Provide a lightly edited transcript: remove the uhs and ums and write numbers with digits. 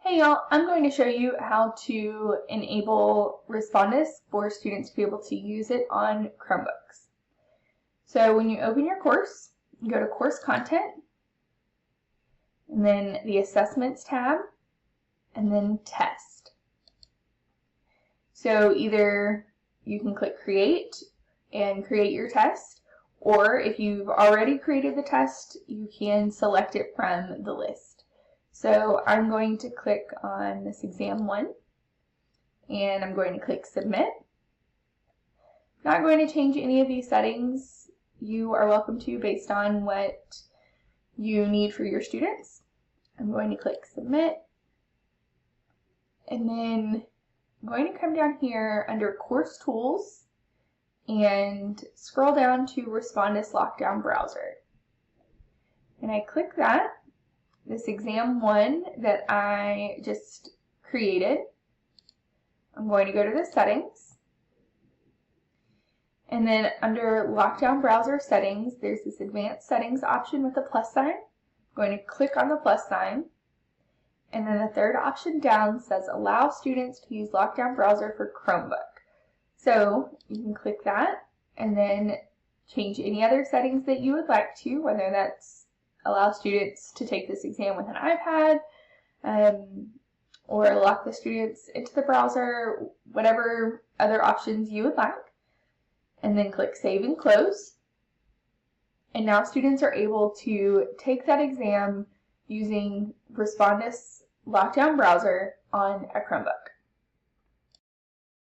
Hey y'all, I'm going to show you how to enable Respondus for students to be able to use it on Chromebooks. So when you open your course, you go to Course Content, and then the Assessments tab, and then Test. So either you can click Create and create your test, or if you've already created the test, you can select it from the list. So I'm going to click on this exam 1 and I'm going to click submit. Not going to change any of these settings. You are welcome to based on what you need for your students. I'm going to click submit, and then I'm going to come down here under course tools and scroll down to Respondus Lockdown Browser. And I click that. This exam 1 that I just created. I'm going to go to the settings, and then under Lockdown Browser Settings, there's this Advanced Settings option with the plus sign. I'm going to click on the plus sign, and then the third option down says Allow Students to use Lockdown Browser for Chromebook. So you can click that and then change any other settings that you would like to, whether that's allow students to take this exam with an iPad, or lock the students into the browser, whatever other options you would like. And then click Save and Close. And now students are able to take that exam using Respondus Lockdown Browser on a Chromebook.